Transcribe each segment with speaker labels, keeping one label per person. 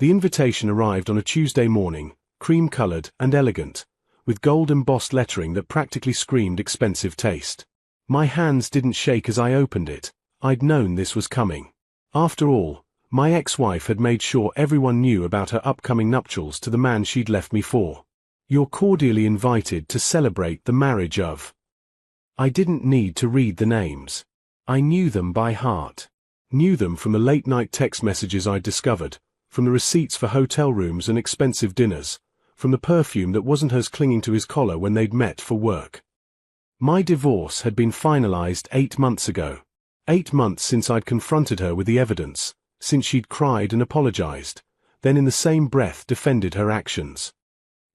Speaker 1: The invitation arrived on a Tuesday morning, cream-colored and elegant, with gold-embossed lettering that practically screamed expensive taste. My hands didn't shake as I opened it. I'd known this was coming. After all, my ex-wife had made sure everyone knew about her upcoming nuptials to the man she'd left me for. You're cordially invited to celebrate the marriage of. I didn't need to read the names. I knew them by heart. Knew them from the late-night text messages I'd discovered, from the receipts for hotel rooms and expensive dinners, from the perfume that wasn't hers clinging to his collar when they'd met for work. My divorce had been finalized 8 months ago. 8 months since I'd confronted her with the evidence, since she'd cried and apologized, then in the same breath defended her actions.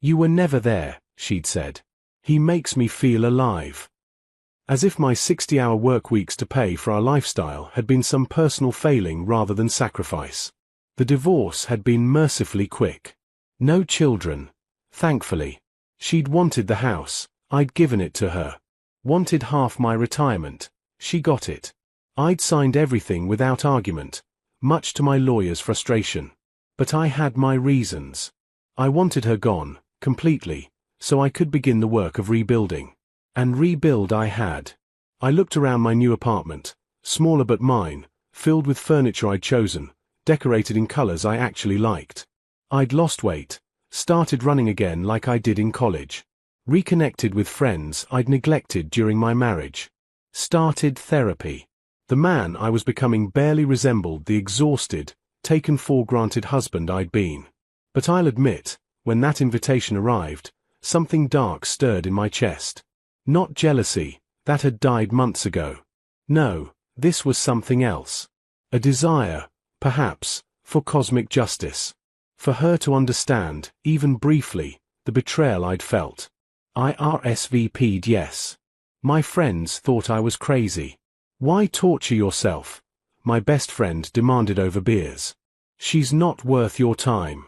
Speaker 1: You were never there, she'd said. He makes me feel alive. As if my 60-hour work weeks to pay for our lifestyle had been some personal failing rather than sacrifice. The divorce had been mercifully quick. No children, thankfully. She'd wanted the house, I'd given it to her. Wanted half my retirement, she got it. I'd signed everything without argument, much to my lawyer's frustration. But I had my reasons. I wanted her gone, completely, so I could begin the work of rebuilding. And rebuild I had. I looked around my new apartment, smaller but mine, filled with furniture I'd chosen, decorated in colors I actually liked. I'd lost weight, started running again like I did in college. Reconnected with friends I'd neglected during my marriage. Started therapy. The man I was becoming barely resembled the exhausted, taken-for-granted husband I'd been. But I'll admit, when that invitation arrived, something dark stirred in my chest. Not jealousy, that had died months ago. No, this was something else. A desire, perhaps, for cosmic justice. For her to understand, even briefly, the betrayal I'd felt. I RSVP'd yes. My friends thought I was crazy. Why torture yourself? My best friend demanded over beers. She's not worth your time.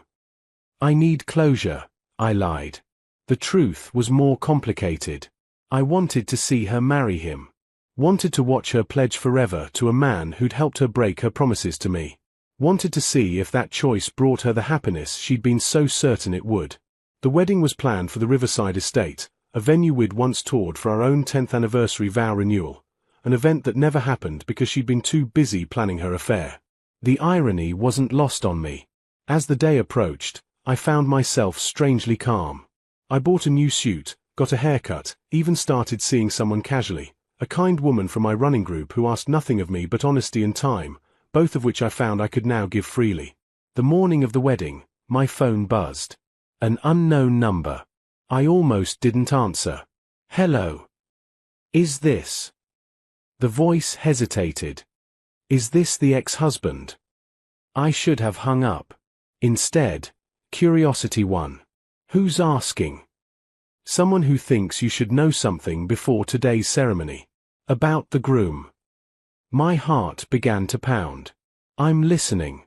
Speaker 1: I need closure, I lied. The truth was more complicated. I wanted to see her marry him. Wanted to watch her pledge forever to a man who'd helped her break her promises to me. Wanted to see if that choice brought her the happiness she'd been so certain it would. The wedding was planned for the Riverside Estate, a venue we'd once toured for our own 10th anniversary vow renewal, an event that never happened because she'd been too busy planning her affair. The irony wasn't lost on me. As the day approached, I found myself strangely calm. I bought a new suit, got a haircut, even started seeing someone casually, a kind woman from my running group who asked nothing of me but honesty and time, both of which I found I could now give freely. The morning of the wedding, my phone buzzed. An unknown number. I almost didn't answer. Hello. Is this? The voice hesitated. Is this the ex-husband? I should have hung up. Instead, curiosity won. Who's asking? Someone who thinks you should know something before today's ceremony. About the groom. My heart began to pound. I'm listening.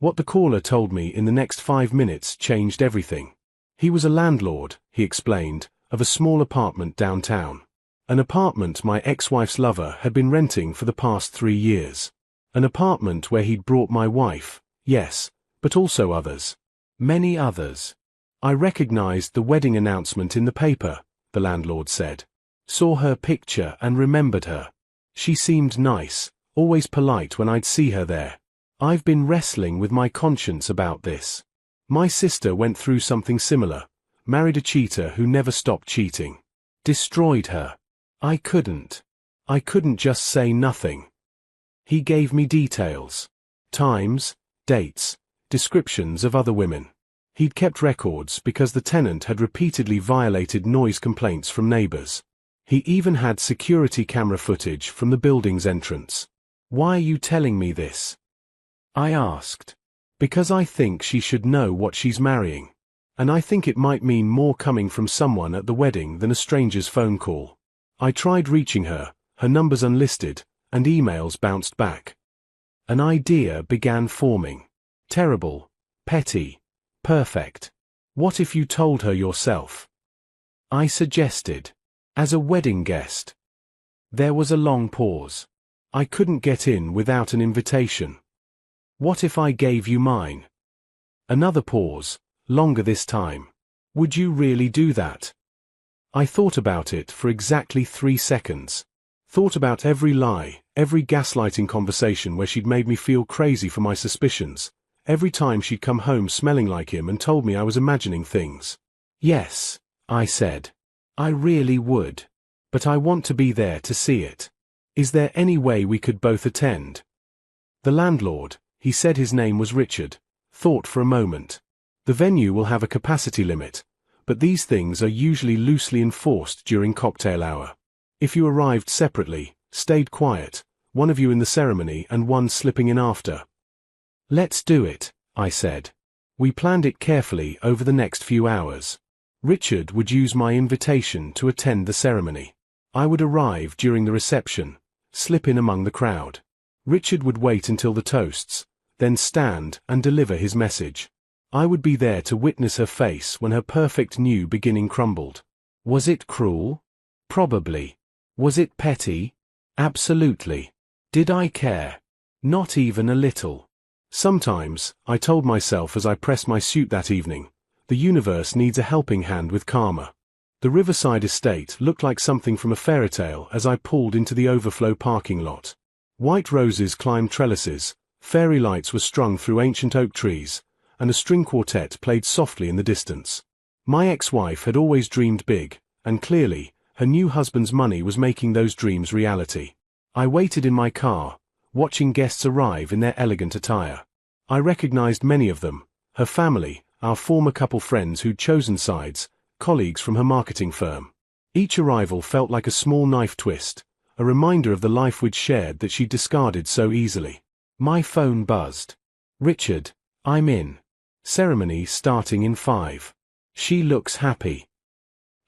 Speaker 1: What the caller told me in the next 5 minutes changed everything. He was a landlord, he explained, of a small apartment downtown. An apartment my ex-wife's lover had been renting for the past 3 years. An apartment where he'd brought my wife, yes, but also others. Many others. I recognized the wedding announcement in the paper, the landlord said. Saw her picture and remembered her. She seemed nice, always polite when I'd see her there. I've been wrestling with my conscience about this. My sister went through something similar, married a cheater who never stopped cheating. Destroyed her. I couldn't just say nothing. He gave me details. Times, dates, descriptions of other women. He'd kept records because the tenant had repeatedly violated noise complaints from neighbors. He even had security camera footage from the building's entrance. Why are you telling me this? I asked. Because I think she should know what she's marrying. And I think it might mean more coming from someone at the wedding than a stranger's phone call. I tried reaching her, her numbers unlisted, and emails bounced back. An idea began forming. Terrible, petty, perfect. What if you told her yourself? I suggested. As a wedding guest. There was a long pause. I couldn't get in without an invitation. What if I gave you mine? Another pause, longer this time. Would you really do that? I thought about it for exactly 3 seconds. Thought about every lie, every gaslighting conversation where she'd made me feel crazy for my suspicions, every time she'd come home smelling like him and told me I was imagining things. Yes, I said. I really would. But I want to be there to see it. Is there any way we could both attend? The landlord, he said his name was Richard, thought for a moment. The venue will have a capacity limit, but these things are usually loosely enforced during cocktail hour. If you arrived separately, stayed quiet, one of you in the ceremony and one slipping in after. Let's do it, I said. We planned it carefully over the next few hours. Richard would use my invitation to attend the ceremony. I would arrive during the reception, slip in among the crowd. Richard would wait until the toasts, then stand and deliver his message. I would be there to witness her face when her perfect new beginning crumbled. Was it cruel? Probably. Was it petty? Absolutely. Did I care? Not even a little. Sometimes, I told myself as I pressed my suit that evening, the universe needs a helping hand with karma. The Riverside estate looked like something from a fairy tale as I pulled into the overflow parking lot. White roses climbed trellises, fairy lights were strung through ancient oak trees, and a string quartet played softly in the distance. My ex-wife had always dreamed big, and clearly, her new husband's money was making those dreams reality. I waited in my car, watching guests arrive in their elegant attire. I recognized many of them, her family, our former couple friends who'd chosen sides, colleagues from her marketing firm. Each arrival felt like a small knife twist, a reminder of the life we'd shared that she'd discarded so easily. My phone buzzed. Richard, I'm in. Ceremony starting in 5. She looks happy.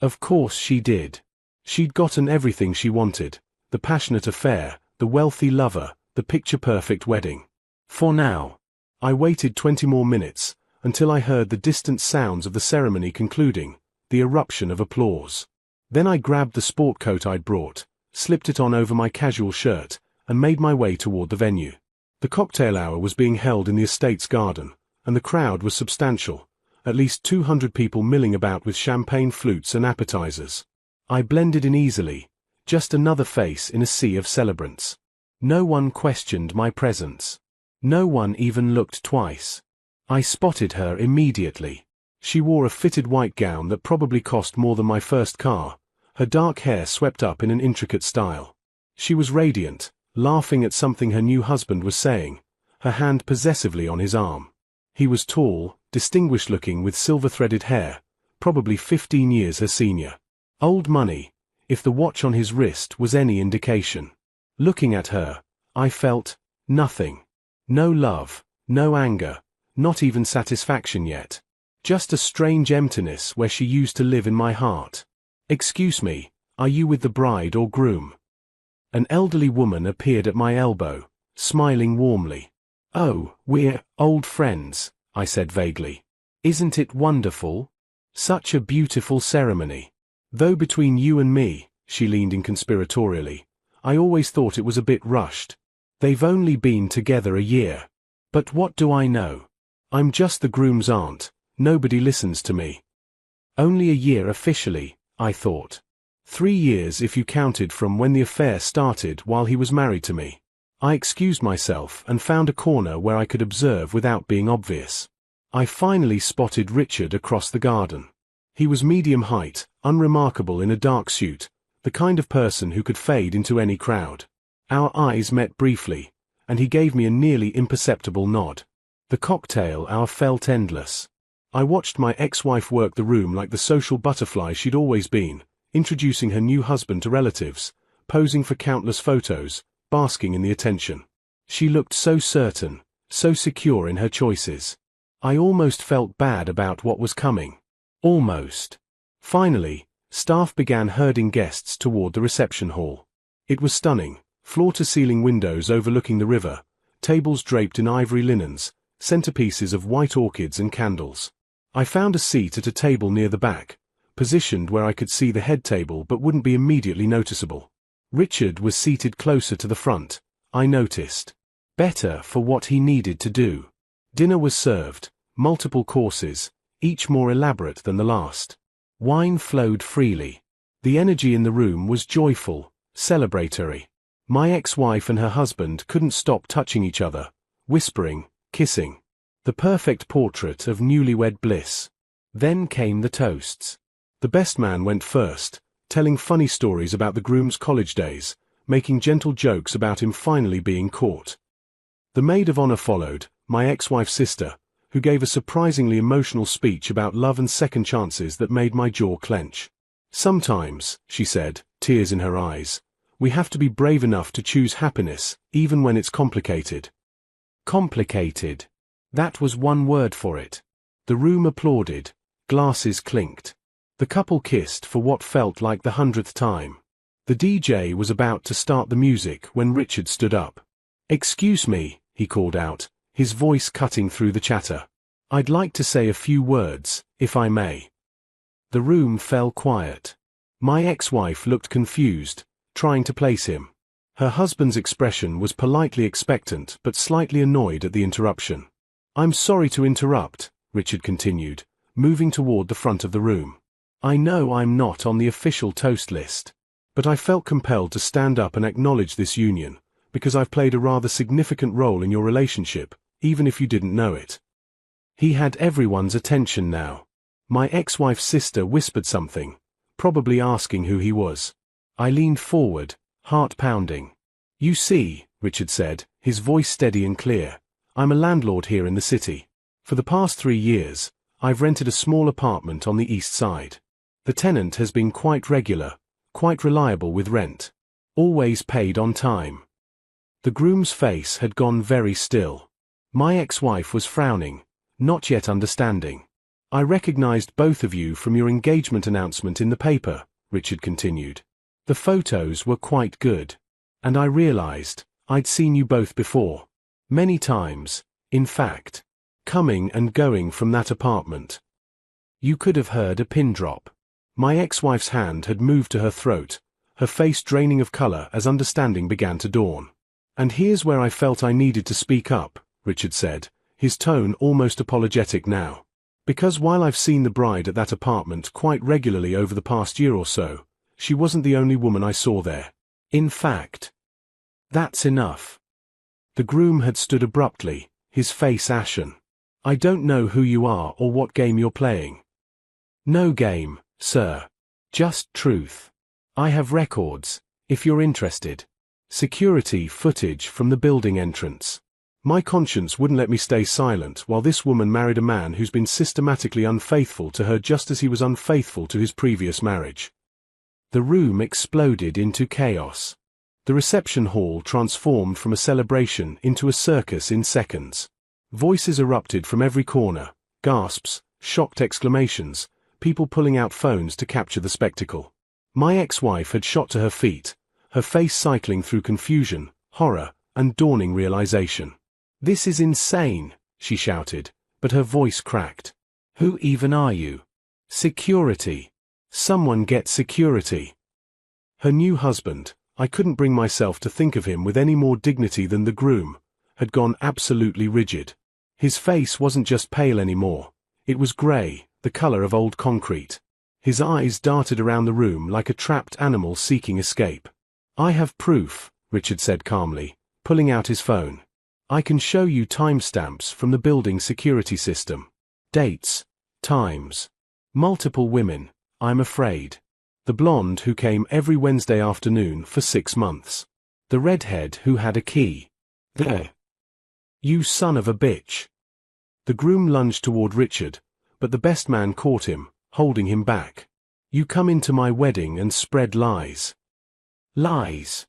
Speaker 1: Of course she did. She'd gotten everything she wanted, the passionate affair, the wealthy lover, the picture-perfect wedding. For now. I waited 20 more minutes, until I heard the distant sounds of the ceremony concluding, the eruption of applause. Then I grabbed the sport coat I'd brought, slipped it on over my casual shirt, and made my way toward the venue. The cocktail hour was being held in the estate's garden, and the crowd was substantial, at least 200 people milling about with champagne flutes and appetizers. I blended in easily, just another face in a sea of celebrants. No one questioned my presence. No one even looked twice. I spotted her immediately. She wore a fitted white gown that probably cost more than my first car, her dark hair swept up in an intricate style. She was radiant, laughing at something her new husband was saying, her hand possessively on his arm. He was tall, distinguished-looking with silver-threaded hair, probably 15 years her senior. Old money, if the watch on his wrist was any indication. Looking at her, I felt nothing. No love, no anger, not even satisfaction yet. Just a strange emptiness where she used to live in my heart. Excuse me, are you with the bride or groom? An elderly woman appeared at my elbow, smiling warmly. Oh, we're old friends, I said vaguely. Isn't it wonderful? Such a beautiful ceremony. Though between you and me, she leaned in conspiratorially, I always thought it was a bit rushed. They've only been together a year. But what do I know? I'm just the groom's aunt, nobody listens to me. Only a year officially, I thought. 3 years if you counted from when the affair started while he was married to me. I excused myself and found a corner where I could observe without being obvious. I finally spotted Richard across the garden. He was medium height, unremarkable in a dark suit, the kind of person who could fade into any crowd. Our eyes met briefly, and he gave me a nearly imperceptible nod. The cocktail hour felt endless. I watched my ex-wife work the room like the social butterfly she'd always been, introducing her new husband to relatives, posing for countless photos, basking in the attention. She looked so certain, so secure in her choices. I almost felt bad about what was coming. Almost. Finally, staff began herding guests toward the reception hall. It was stunning, floor-to-ceiling windows overlooking the river, tables draped in ivory linens, centerpieces of white orchids and candles. I found a seat at a table near the back, positioned where I could see the head table but wouldn't be immediately noticeable. Richard was seated closer to the front, I noticed. Better for what he needed to do. Dinner was served, multiple courses, each more elaborate than the last. Wine flowed freely. The energy in the room was joyful, celebratory. My ex-wife and her husband couldn't stop touching each other, whispering, kissing. The perfect portrait of newlywed bliss. Then came the toasts. The best man went first, telling funny stories about the groom's college days, making gentle jokes about him finally being caught. The maid of honor followed, my ex-wife's sister, who gave a surprisingly emotional speech about love and second chances that made my jaw clench. Sometimes, she said, tears in her eyes, we have to be brave enough to choose happiness, even when it's complicated. Complicated. That was one word for it. The room applauded. Glasses clinked. The couple kissed for what felt like the 100th time. The DJ was about to start the music when Richard stood up. "Excuse me," he called out, his voice cutting through the chatter. "I'd like to say a few words, if I may." The room fell quiet. My ex-wife looked confused, trying to place him. Her husband's expression was politely expectant but slightly annoyed at the interruption. "I'm sorry to interrupt," Richard continued, moving toward the front of the room. "I know I'm not on the official toast list, but I felt compelled to stand up and acknowledge this union, because I've played a rather significant role in your relationship, even if you didn't know it." He had everyone's attention now. My ex-wife's sister whispered something, probably asking who he was. I leaned forward, heart pounding. "You see," Richard said, his voice steady and clear, "I'm a landlord here in the city. For the past 3 years, I've rented a small apartment on the east side. The tenant has been quite regular, quite reliable with rent. Always paid on time." The groom's face had gone very still. My ex-wife was frowning, not yet understanding. "I recognized both of you from your engagement announcement in the paper," Richard continued. "The photos were quite good. And I realized, I'd seen you both before. Many times, in fact. Coming and going from that apartment. You could have heard a pin drop." My ex-wife's hand had moved to her throat, her face draining of color as understanding began to dawn. "And here's where I felt I needed to speak up," Richard said, his tone almost apologetic now. "Because while I've seen the bride at that apartment quite regularly over the past year or so, she wasn't the only woman I saw there. In fact, that's enough." The groom had stood abruptly, his face ashen. "I don't know who you are or what game you're playing." "No game, sir. Just truth. I have records, if you're interested. Security footage from the building entrance. My conscience wouldn't let me stay silent while this woman married a man who's been systematically unfaithful to her just as he was unfaithful to his previous marriage." The room exploded into chaos. The reception hall transformed from a celebration into a circus in seconds. Voices erupted from every corner, gasps, shocked exclamations, people pulling out phones to capture the spectacle. My ex-wife had shot to her feet, her face cycling through confusion, horror, and dawning realization. "This is insane," she shouted, but her voice cracked. "Who even are you? Security. Someone get security." Her new husband, I couldn't bring myself to think of him with any more dignity than the groom, had gone absolutely rigid. His face wasn't just pale anymore, it was grey, the color of old concrete. His eyes darted around the room like a trapped animal seeking escape. "I have proof," Richard said calmly, pulling out his phone. "I can show you timestamps from the building security system. Dates, times. Multiple women, I'm afraid. The blonde who came every Wednesday afternoon for 6 months. The redhead who had a key. There. You son of a bitch." The groom lunged toward Richard, but the best man caught him, holding him back. "You come into my wedding and spread lies." "Lies."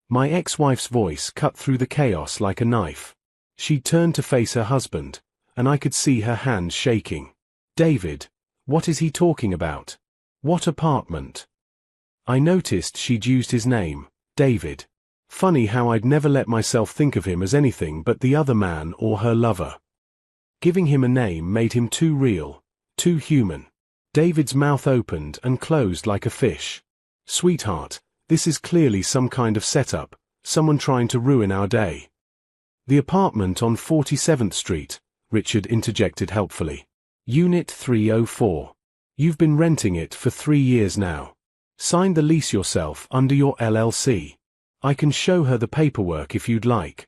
Speaker 1: My ex-wife's voice cut through the chaos like a knife. She turned to face her husband, and I could see her hands shaking. "David, what is he talking about? What apartment?" I noticed she'd used his name, David. Funny how I'd never let myself think of him as anything but the other man or her lover. Giving him a name made him too real, too human. David's mouth opened and closed like a fish. "Sweetheart, this is clearly some kind of setup, someone trying to ruin our day." "The apartment on 47th Street," Richard interjected helpfully. Unit 304. You've been renting it for 3 years now. Signed the lease yourself under your LLC. I can show her the paperwork if you'd like.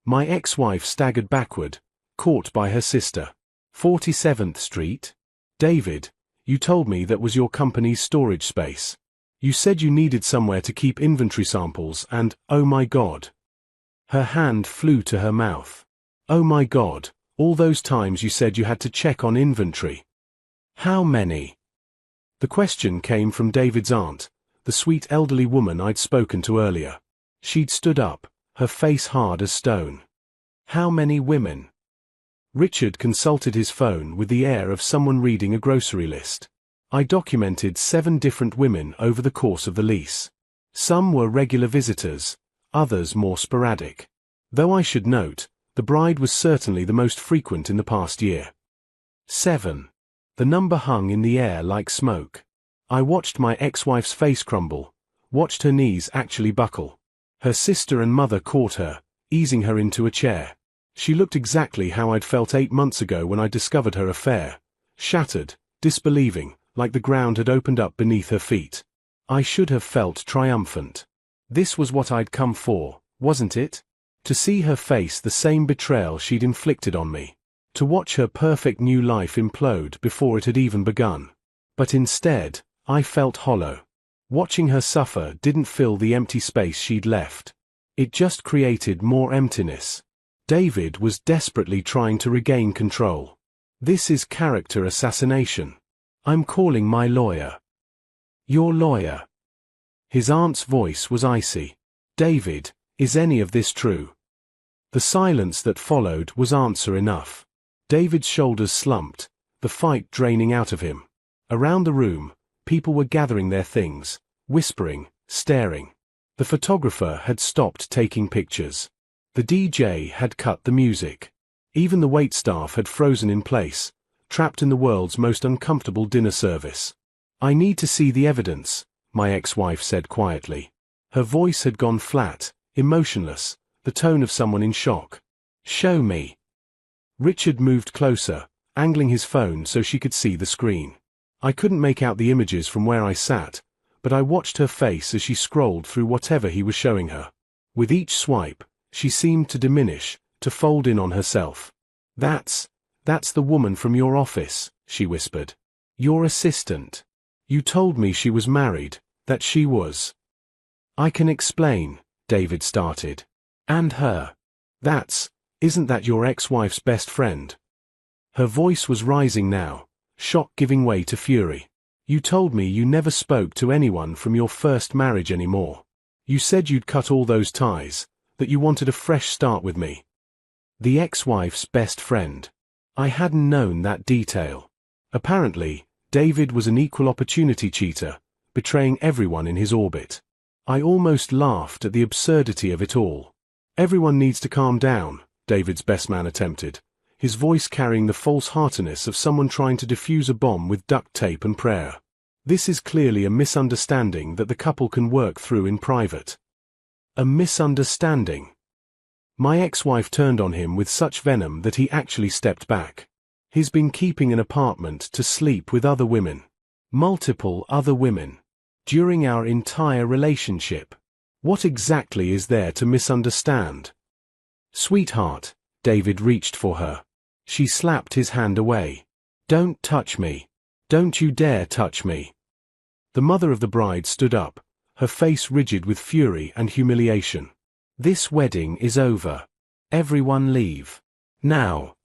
Speaker 1: My ex-wife staggered backward, caught by her sister. 47th Street? David, you told me that was your company's storage space. You said you needed somewhere to keep inventory samples and, oh my God. Her hand flew to her mouth. Oh my God, all those times you said you had to check on inventory. How many? The question came from David's aunt, the sweet elderly woman I'd spoken to earlier. She'd stood up, her face hard as stone. How many women? Richard consulted his phone with the air of someone reading a grocery list. I documented 7 different women over the course of the lease. Some were regular visitors, others more sporadic. Though I should note, the bride was certainly the most frequent in the past year. 7. The number hung in the air like smoke. I watched my ex-wife's face crumble, watched her knees actually buckle. Her sister and mother caught her, easing her into a chair. She looked exactly how I'd felt 8 months ago when I discovered her affair. Shattered, disbelieving, like the ground had opened up beneath her feet. I should have felt triumphant. This was what I'd come for, wasn't it? To see her face the same betrayal she'd inflicted on me. To watch her perfect new life implode before it had even begun. But instead, I felt hollow. Watching her suffer didn't fill the empty space she'd left. It just created more emptiness. David was desperately trying to regain control. This is character assassination. I'm calling my lawyer. Your lawyer? His aunt's voice was icy. David, is any of this true? The silence that followed was answer enough. David's shoulders slumped, the fight draining out of him. Around the room, people were gathering their things, whispering, staring. The photographer had stopped taking pictures. The DJ had cut the music. Even the waitstaff had frozen in place, trapped in the world's most uncomfortable dinner service. I need to see the evidence, my ex-wife said quietly. Her voice had gone flat, emotionless, the tone of someone in shock. Show me. Richard moved closer, angling his phone so she could see the screen. I couldn't make out the images from where I sat, but I watched her face as she scrolled through whatever he was showing her. With each swipe, she seemed to diminish, to fold in on herself. That's the woman from your office, she whispered. Your assistant. You told me she was married, that she was. I can explain, David started. And her. Isn't that your ex-wife's best friend? Her voice was rising now, shock giving way to fury. You told me you never spoke to anyone from your first marriage anymore. You said you'd cut all those ties, that you wanted a fresh start with me. The ex-wife's best friend. I hadn't known that detail. Apparently, David was an equal opportunity cheater, betraying everyone in his orbit. I almost laughed at the absurdity of it all. Everyone needs to calm down, David's best man attempted, his voice carrying the false heartiness of someone trying to defuse a bomb with duct tape and prayer. This is clearly a misunderstanding that the couple can work through in private. A misunderstanding. My ex-wife turned on him with such venom that he actually stepped back. He's been keeping an apartment to sleep with other women. Multiple other women. During our entire relationship. What exactly is there to misunderstand? Sweetheart, David reached for her. She slapped his hand away. Don't touch me. Don't you dare touch me. The mother of the bride stood up, her face rigid with fury and humiliation. This wedding is over. Everyone leave. Now.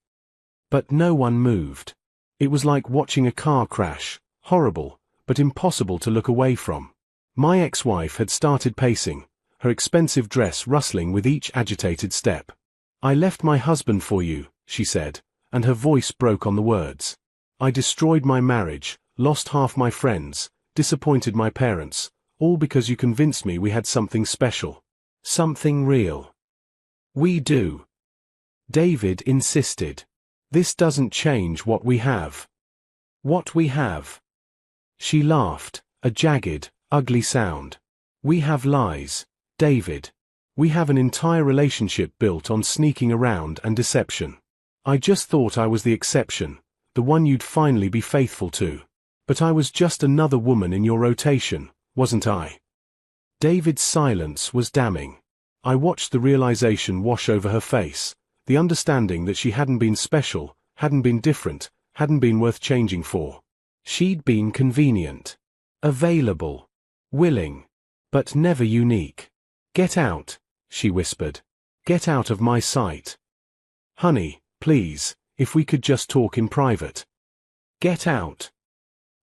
Speaker 1: But no one moved. It was like watching a car crash, horrible, but impossible to look away from. My ex-wife had started pacing, her expensive dress rustling with each agitated step. I left my husband for you, she said, and her voice broke on the words. I destroyed my marriage, lost half my friends, disappointed my parents, all because you convinced me we had something special. Something real. We do. David insisted. This doesn't change what we have. What we have. She laughed, a jagged, ugly sound. We have lies, David. We have an entire relationship built on sneaking around and deception. I just thought I was the exception, the one you'd finally be faithful to. But I was just another woman in your rotation, wasn't I? David's silence was damning. I watched the realization wash over her face, the understanding that she hadn't been special, hadn't been different, hadn't been worth changing for. She'd been convenient, available, willing, but never unique. "Get out," she whispered. "Get out of my sight. Honey, please, if we could just talk in private. Get out."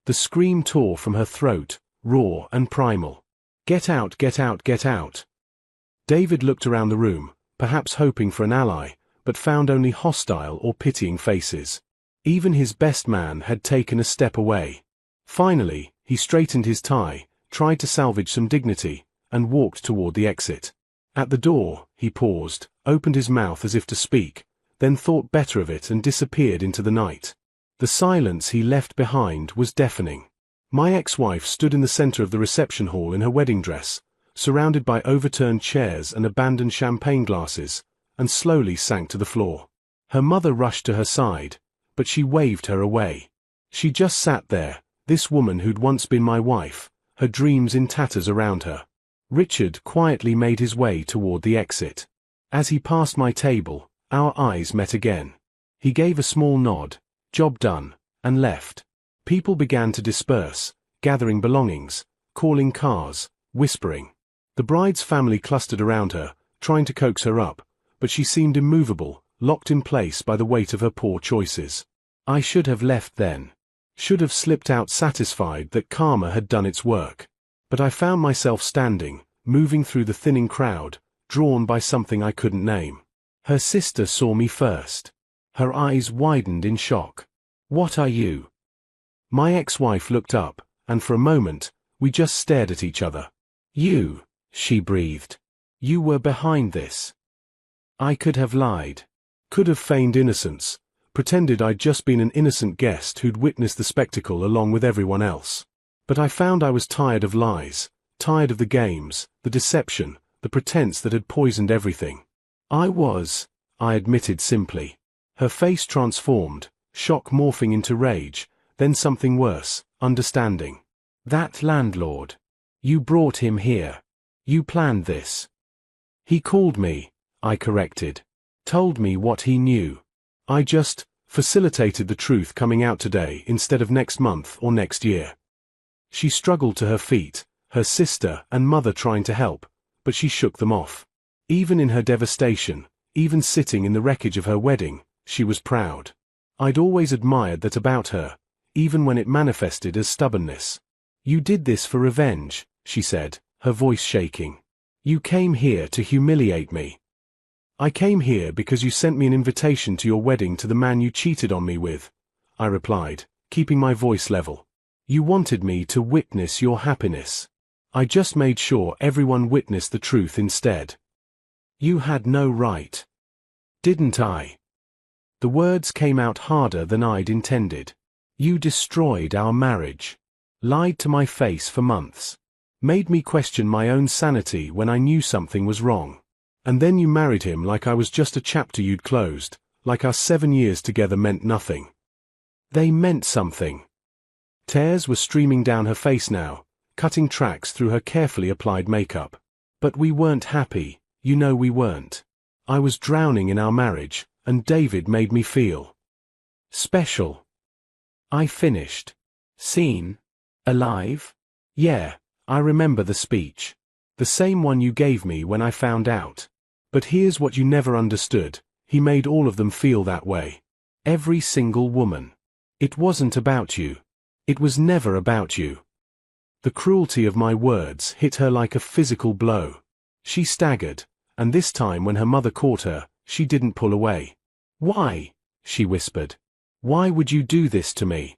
Speaker 1: The scream tore from her throat, raw and primal. "Get out, get out, get out." David looked around the room, perhaps hoping for an ally, but found only hostile or pitying faces. Even his best man had taken a step away. Finally, he straightened his tie, tried to salvage some dignity, and walked toward the exit. At the door, he paused, opened his mouth as if to speak, then thought better of it and disappeared into the night. The silence he left behind was deafening. My ex-wife stood in the center of the reception hall in her wedding dress, surrounded by overturned chairs and abandoned champagne glasses, and slowly sank to the floor. Her mother rushed to her side, but she waved her away. She just sat there, this woman who'd once been my wife, her dreams in tatters around her. Richard quietly made his way toward the exit. As he passed my table, our eyes met again. He gave a small nod, job done, and left. People began to disperse, gathering belongings, calling cars, whispering. The bride's family clustered around her, trying to coax her up, but she seemed immovable, locked in place by the weight of her poor choices. I should have left then. Should have slipped out satisfied that karma had done its work. But I found myself standing, moving through the thinning crowd, drawn by something I couldn't name. Her sister saw me first. Her eyes widened in shock. "What are you?" My ex-wife looked up, and for a moment, we just stared at each other. "You," she breathed. "You were behind this." I could have lied. Could have feigned innocence, pretended I'd just been an innocent guest who'd witnessed the spectacle along with everyone else. But I found I was tired of lies, tired of the games, the deception, the pretense that had poisoned everything. I admitted simply. Her face transformed, shock morphing into rage, then something worse, understanding. "That landlord. You brought him here. You planned this." "He called me," I corrected. "Told me what he knew. I just facilitated the truth coming out today instead of next month or next year." She struggled to her feet, her sister and mother trying to help, but she shook them off. Even in her devastation, even sitting in the wreckage of her wedding, she was proud. I'd always admired that about her, even when it manifested as stubbornness. "You did this for revenge," she said, her voice shaking. "You came here to humiliate me." "I came here because you sent me an invitation to your wedding to the man you cheated on me with," I replied, keeping my voice level. "You wanted me to witness your happiness. I just made sure everyone witnessed the truth instead." "You had no right." "Didn't I?" The words came out harder than I'd intended. "You destroyed our marriage. Lied to my face for months. Made me question my own sanity when I knew something was wrong. And then you married him like I was just a chapter you'd closed, like our 7 years together meant nothing." They meant something. Tears were streaming down her face now, cutting tracks through her carefully applied makeup. "But we weren't happy, you know we weren't. I was drowning in our marriage, and David made me feel special." I finished. "Seen? Alive? Yeah, I remember the speech. The same one you gave me when I found out. But here's what you never understood, he made all of them feel that way. Every single woman. It wasn't about you. It was never about you." The cruelty of my words hit her like a physical blow. She staggered, and this time when her mother caught her, she didn't pull away. "Why?" she whispered. "Why would you do this to me?"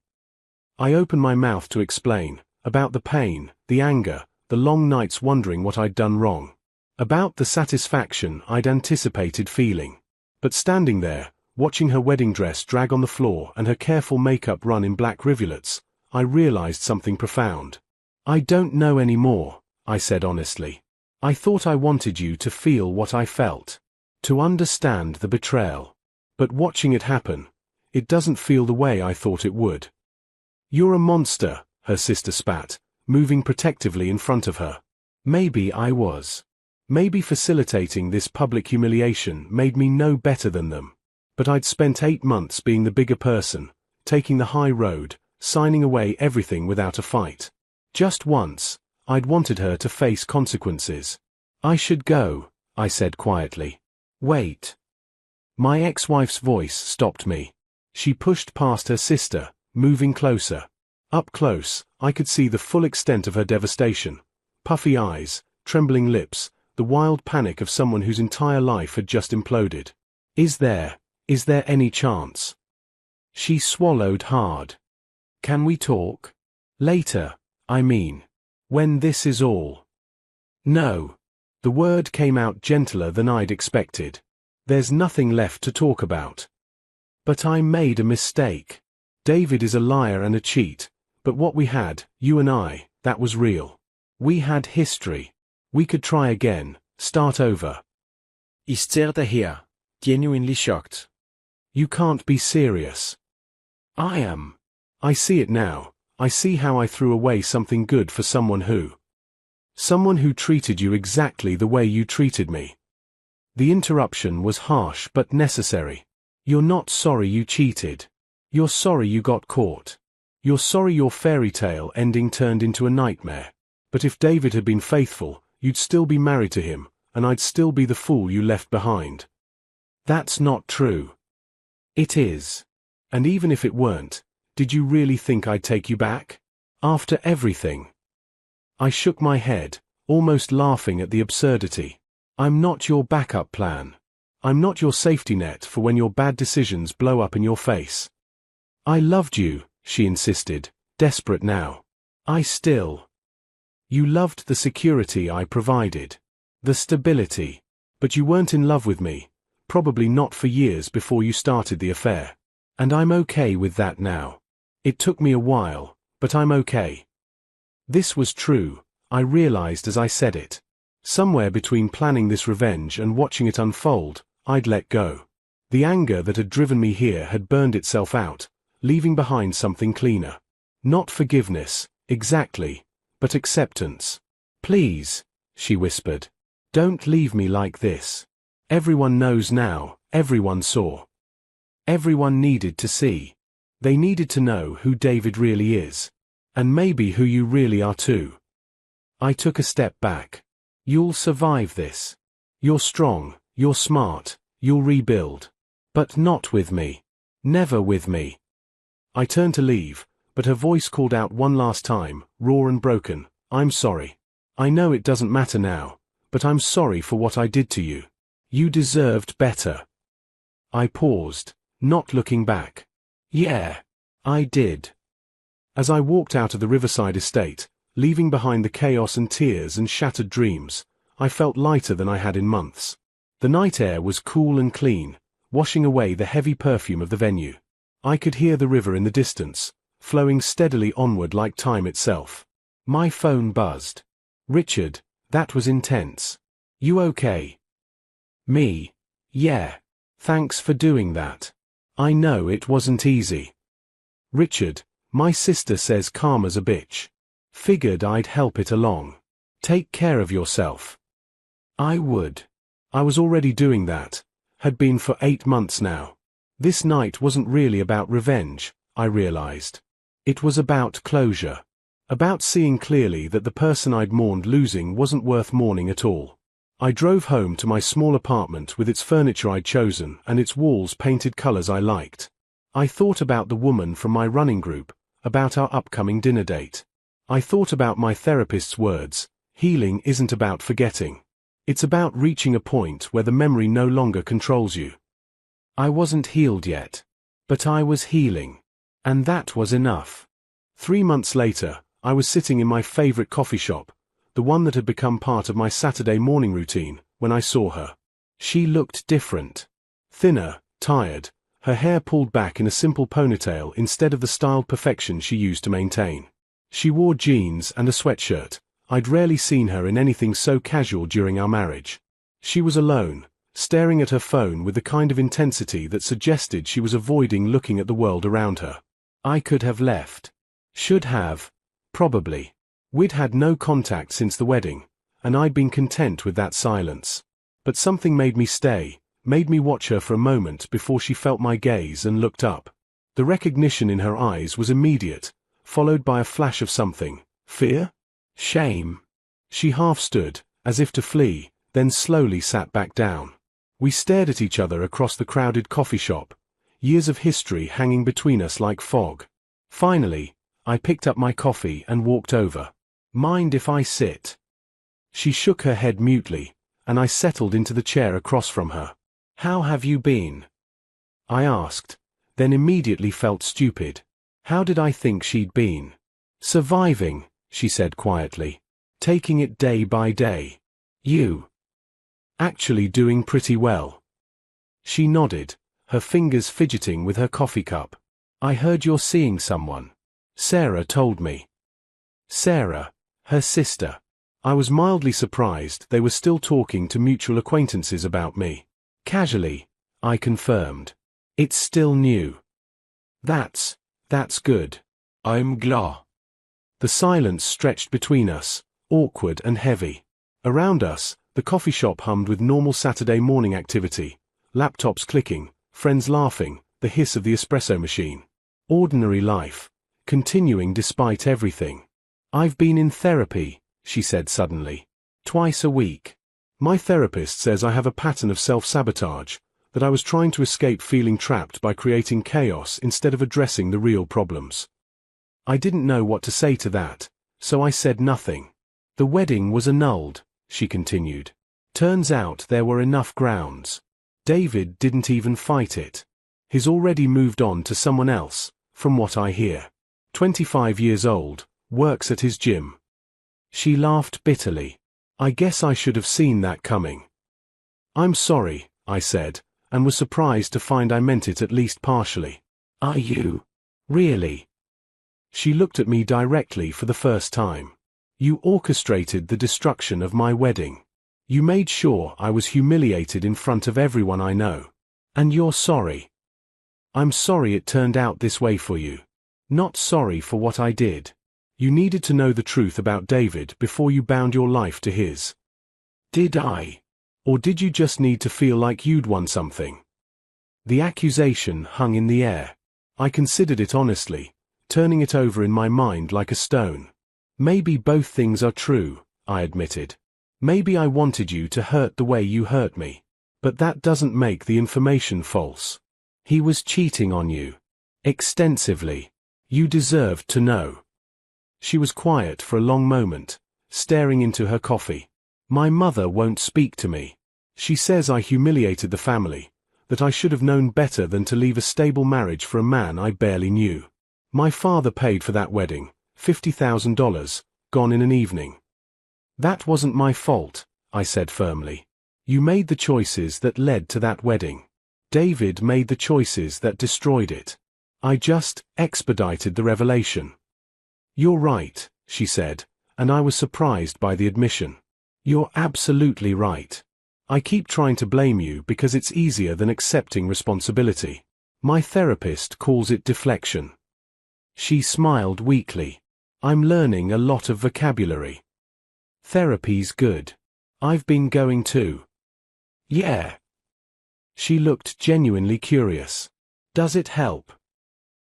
Speaker 1: I opened my mouth to explain, about the pain, the anger, the long nights wondering what I'd done wrong. About the satisfaction I'd anticipated feeling. But standing there, watching her wedding dress drag on the floor and her careful makeup run in black rivulets, I realized something profound. "I don't know anymore," I said honestly. "I thought I wanted you to feel what I felt. To understand the betrayal. But watching it happen, it doesn't feel the way I thought it would. You're a monster, her sister spat, moving protectively in front of her. Maybe I was. Maybe facilitating this public humiliation made me no better than them. But I'd spent 8 months being the bigger person, taking the high road, signing away everything without a fight. Just once, I'd wanted her to face consequences. I should go, I said quietly. Wait. My ex-wife's voice stopped me. She pushed past her sister, moving closer. Up close, I could see the full extent of her devastation. Puffy eyes, trembling lips, the wild panic of someone whose entire life had just imploded. Is there any chance? She swallowed hard. Can we talk? Later, I mean. When this is all. No. The word came out gentler than I'd expected. There's nothing left to talk about. But I made a mistake. David is a liar and a cheat, but what we had, you and I, that was real. We had history. We could try again, start over.
Speaker 2: He stared at her, genuinely shocked.
Speaker 1: You can't be serious. I am. I see it now. I see how I threw away something good for someone who treated you exactly the way you treated me. The interruption was harsh but necessary. You're not sorry you cheated. You're sorry you got caught. You're sorry your fairy tale ending turned into a nightmare. But if David had been faithful, you'd still be married to him, and I'd still be the fool you left behind. That's not true. It is. And even if it weren't, did you really think I'd take you back? After everything? I shook my head, almost laughing at the absurdity. I'm not your backup plan. I'm not your safety net for when your bad decisions blow up in your face. I loved you, she insisted, desperate now. You loved the security I provided. The stability. But you weren't in love with me, probably not for years before you started the affair. And I'm okay with that now. It took me a while, but I'm okay. This was true, I realized as I said it. Somewhere between planning this revenge and watching it unfold, I'd let go. The anger that had driven me here had burned itself out, leaving behind something cleaner. Not forgiveness, exactly, but acceptance. Please, she whispered. Don't leave me like this. Everyone knows now, everyone saw. Everyone needed to see. They needed to know who David really is. And maybe who you really are too. I took a step back. You'll survive this. You're strong, you're smart, you'll rebuild. But not with me. Never with me. I turned to leave, but her voice called out one last time, raw and broken. I'm sorry. I know it doesn't matter now, but I'm sorry for what I did to you. You deserved better. I paused, not looking back. Yeah, I did. As I walked out of the Riverside estate, leaving behind the chaos and tears and shattered dreams, I felt lighter than I had in months. The night air was cool and clean, washing away the heavy perfume of the venue. I could hear the river in the distance, flowing steadily onward like time itself. My phone buzzed. Richard, that was intense. You okay? Me? Yeah. Thanks for doing that. I know it wasn't easy. Richard, my sister says karma's a bitch. Figured I'd help it along. Take care of yourself. I would. I was already doing that. Had been for 8 months now. This night wasn't really about revenge, I realized. It was about closure. About seeing clearly that the person I'd mourned losing wasn't worth mourning at all. I drove home to my small apartment with its furniture I'd chosen and its walls painted colors I liked. I thought about the woman from my running group, about our upcoming dinner date. I thought about my therapist's words, healing isn't about forgetting. It's about reaching a point where the memory no longer controls you. I wasn't healed yet. But I was healing. And that was enough. 3 months later, I was sitting in my favorite coffee shop, the one that had become part of my Saturday morning routine, when I saw her. She looked different. Thinner, tired, her hair pulled back in a simple ponytail instead of the styled perfection she used to maintain. She wore jeans and a sweatshirt. I'd rarely seen her in anything so casual during our marriage. She was alone, staring at her phone with the kind of intensity that suggested she was avoiding looking at the world around her. I could have left. Should have. Probably. We'd had no contact since the wedding, and I'd been content with that silence. But something made me stay, made me watch her for a moment before she felt my gaze and looked up. The recognition in her eyes was immediate, followed by a flash of something. Fear? Shame? She half stood, as if to flee, then slowly sat back down. We stared at each other across the crowded coffee shop, years of history hanging between us like fog. Finally, I picked up my coffee and walked over. Mind if I sit? She shook her head mutely, and I settled into the chair across from her. How have you been? I asked, then immediately felt stupid. How did I think she'd been? Surviving, she said quietly. Taking it day by day. You? Actually doing pretty well. She nodded, her fingers fidgeting with her coffee cup. I heard you're seeing someone. Sarah told me. Sarah, her sister. I was mildly surprised they were still talking to mutual acquaintances about me. Casually, I confirmed. It's still new. That's good. I'm glad. The silence stretched between us, awkward and heavy. Around us, the coffee shop hummed with normal Saturday morning activity, laptops clicking, friends laughing, the hiss of the espresso machine. Ordinary life, continuing despite everything. I've been in therapy, she said suddenly. Twice a week. My therapist says I have a pattern of self-sabotage, that I was trying to escape feeling trapped by creating chaos instead of addressing the real problems. I didn't know what to say to that, so I said nothing. The wedding was annulled, she continued. Turns out there were enough grounds. David didn't even fight it. He's already moved on to someone else, from what I hear. 25 years old, works at his gym. She laughed bitterly. I guess I should have seen that coming. I'm sorry, I said, and was surprised to find I meant it at least partially. Are you? Really? She looked at me directly for the first time. You orchestrated the destruction of my wedding. You made sure I was humiliated in front of everyone I know. And you're sorry. I'm sorry it turned out this way for you. Not sorry for what I did. You needed to know the truth about David before you bound your life to his. Did I? Or did you just need to feel like you'd won something? The accusation hung in the air. I considered it honestly, turning it over in my mind like a stone. Maybe both things are true, I admitted. Maybe I wanted you to hurt the way you hurt me. But that doesn't make the information false. He was cheating on you. Extensively. You deserved to know. She was quiet for a long moment, staring into her coffee. My mother won't speak to me. She says I humiliated the family, that I should have known better than to leave a stable marriage for a man I barely knew. My father paid for that wedding, $50,000, gone in an evening. That wasn't my fault, I said firmly. You made the choices that led to that wedding. David made the choices that destroyed it. I just expedited the revelation. You're right, she said, and I was surprised by the admission. You're absolutely right. I keep trying to blame you because it's easier than accepting responsibility. My therapist calls it deflection. She smiled weakly. I'm learning a lot of vocabulary. Therapy's good. I've been going too. Yeah. She looked genuinely curious. Does it help?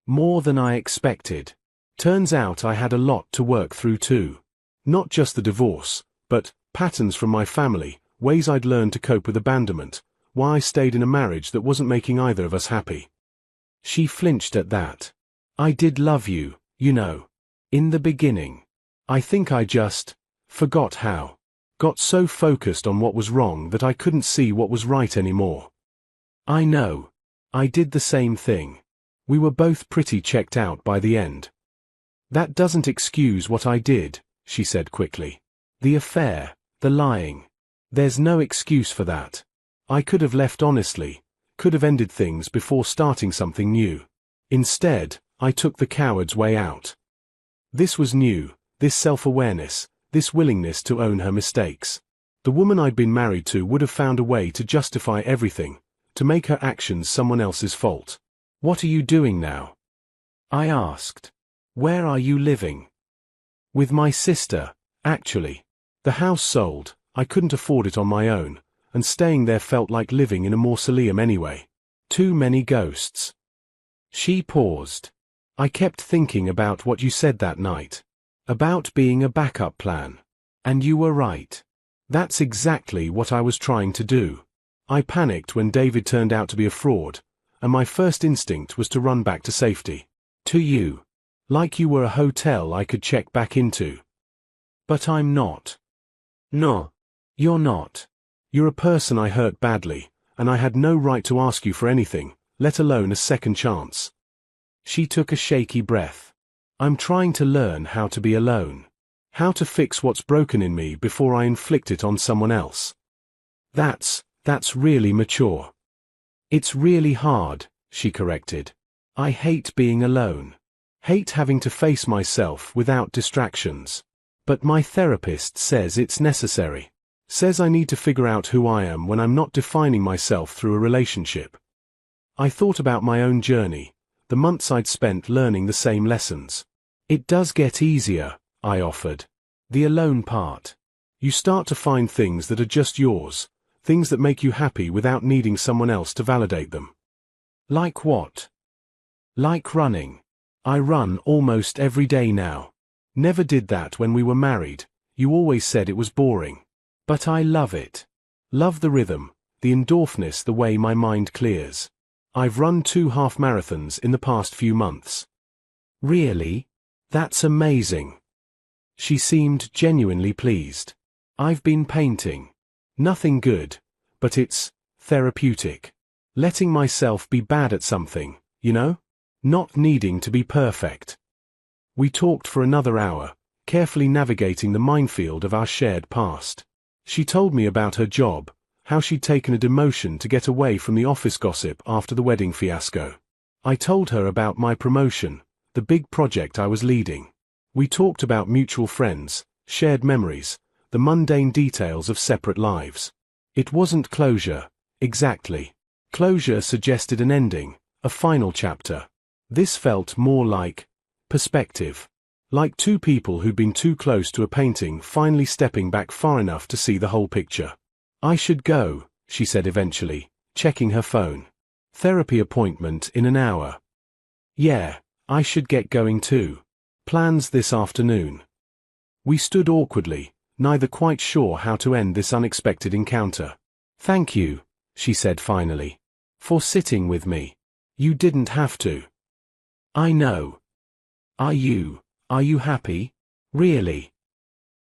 Speaker 1: More than I expected. Turns out I had a lot to work through too. Not just the divorce, but patterns from my family, ways I'd learned to cope with abandonment, why I stayed in a marriage that wasn't making either of us happy. She flinched at that. I did love you, you know. In the beginning. I think I just forgot how. Got so focused on what was wrong that I couldn't see what was right anymore. I know. I did the same thing. We were both pretty checked out by the end. That doesn't excuse what I did, she said quickly. The affair, the lying. There's no excuse for that. I could have left honestly, could have ended things before starting something new. Instead, I took the coward's way out. This was new, this self-awareness, this willingness to own her mistakes. The woman I'd been married to would have found a way to justify everything, to make her actions someone else's fault.
Speaker 2: What are you doing now? I asked. Where are you living?
Speaker 1: With my sister, actually. The house sold, I couldn't afford it on my own, and staying there felt like living in a mausoleum anyway. Too many ghosts.
Speaker 2: She paused.
Speaker 1: I kept thinking about what you said that night. About being a backup plan.
Speaker 2: And you were right.
Speaker 1: That's exactly what I was trying to do. I panicked when David turned out to be a fraud, and my first instinct was to run back to safety. To you. Like you were a hotel I could check back into.
Speaker 2: But I'm not. No. You're not.
Speaker 1: You're a person I hurt badly, and I had no right to ask you for anything, let alone a second chance. She took a shaky breath. I'm trying to learn how to be alone. How to fix what's broken in me before I inflict it on someone else. That's really mature. It's really hard, she corrected. I hate being alone. Hate having to face myself without distractions. But my therapist says it's necessary. Says I need to figure out who I am when I'm not defining myself through a relationship. I thought about my own journey, the months I'd spent learning the same lessons. It does get easier, I offered. The alone part. You start to find things that are just yours, things that make you happy without needing someone else to validate them.
Speaker 2: Like what?
Speaker 1: Like running. I run almost every day now. Never did that when we were married, you always said it was boring. But I love it. Love the rhythm, the endorphins, the way my mind clears. I've run 2 half marathons in the past few months.
Speaker 2: Really?
Speaker 1: That's amazing. She seemed genuinely pleased. I've been painting. Nothing good, but it's therapeutic. Letting myself be bad at something, you know? Not needing to be perfect. We talked for another hour, carefully navigating the minefield of our shared past. She told me about her job, how she'd taken a demotion to get away from the office gossip after the wedding fiasco. I told her about my promotion, the big project I was leading. We talked about mutual friends, shared memories, the mundane details of separate lives. It wasn't closure, exactly. Closure suggested an ending, a final chapter. This felt more like perspective. Like 2 people who'd been too close to a painting finally stepping back far enough to see the whole picture. I should go, she said eventually, checking her phone. Therapy appointment in an hour. Yeah, I should get going too. Plans this afternoon. We stood awkwardly, neither quite sure how to end this unexpected encounter. Thank you, she said finally, for sitting with me. You didn't have to. I know. Are you happy? Really?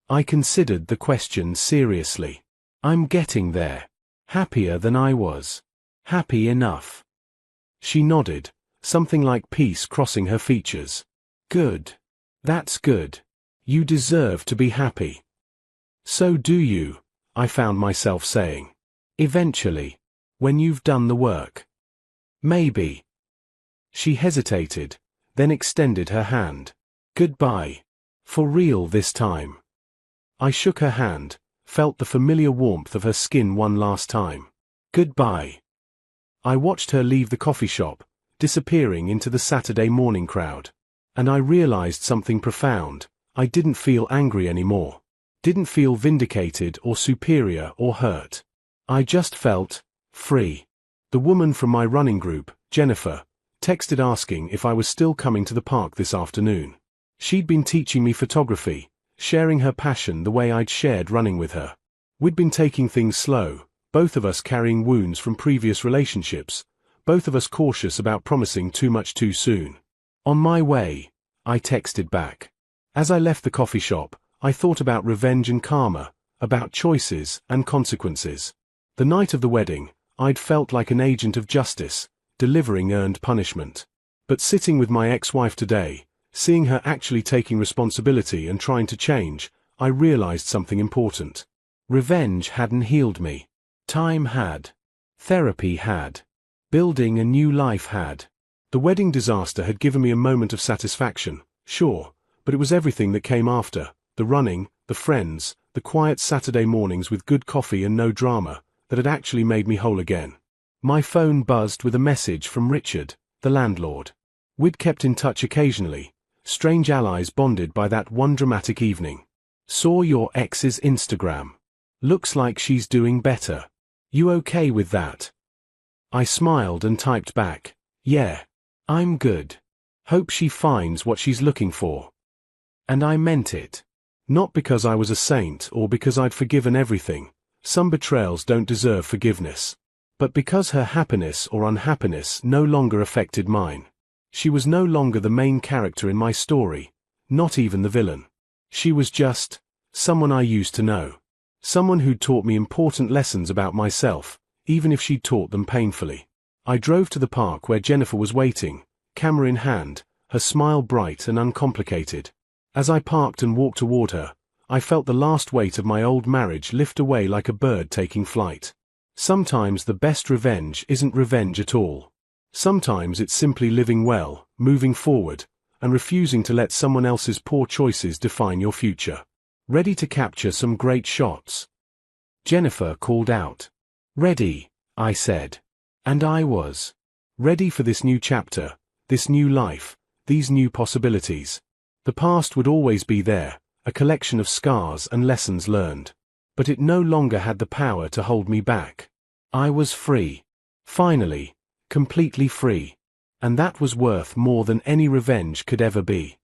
Speaker 1: I considered the question seriously. I'm getting there. Happier than I was. Happy enough. She nodded, something like peace crossing her features. Good. That's good. You deserve to be happy. So do you, I found myself saying. Eventually. When you've done the work. Maybe. She hesitated, then extended her hand. Goodbye. For real this time. I shook her hand, felt the familiar warmth of her skin one last time. Goodbye. I watched her leave the coffee shop, disappearing into the Saturday morning crowd. And I realized something profound. I didn't feel angry anymore. Didn't feel vindicated or superior or hurt. I just felt free. The woman from my running group, Jennifer, texted asking if I was still coming to the park this afternoon. She'd been teaching me photography, sharing her passion the way I'd shared running with her. We'd been taking things slow, both of us carrying wounds from previous relationships, both of us cautious about promising too much too soon. On my way, I texted back. As I left the coffee shop, I thought about revenge and karma, about choices and consequences. The night of the wedding, I'd felt like an agent of justice, delivering earned punishment. But sitting with my ex-wife today, seeing her actually taking responsibility and trying to change, I realized something important. Revenge hadn't healed me. Time had. Therapy had. Building a new life had. The wedding disaster had given me a moment of satisfaction, sure, but it was everything that came after, the running, the friends, the quiet Saturday mornings with good coffee and no drama, that had actually made me whole again. My phone buzzed with a message from Richard, the landlord. We'd kept in touch occasionally, strange allies bonded by that one dramatic evening. Saw your ex's Instagram. Looks like she's doing better. You okay with that? I smiled and typed back, yeah. I'm good. Hope she finds what she's looking for. And I meant it. Not because I was a saint or because I'd forgiven everything. Some betrayals don't deserve forgiveness. But because her happiness or unhappiness no longer affected mine. She was no longer the main character in my story, not even the villain. She was just someone I used to know. Someone who'd taught me important lessons about myself, even if she'd taught them painfully. I drove to the park where Jennifer was waiting, camera in hand, her smile bright and uncomplicated. As I parked and walked toward her, I felt the last weight of my old marriage lift away like a bird taking flight. Sometimes the best revenge isn't revenge at all. Sometimes it's simply living well, moving forward, and refusing to let someone else's poor choices define your future. Ready to capture some great shots? Jennifer called out. Ready, I said. And I was. Ready for this new chapter, this new life, these new possibilities. The past would always be there, a collection of scars and lessons learned. But it no longer had the power to hold me back. I was free. Finally. Completely free. And that was worth more than any revenge could ever be.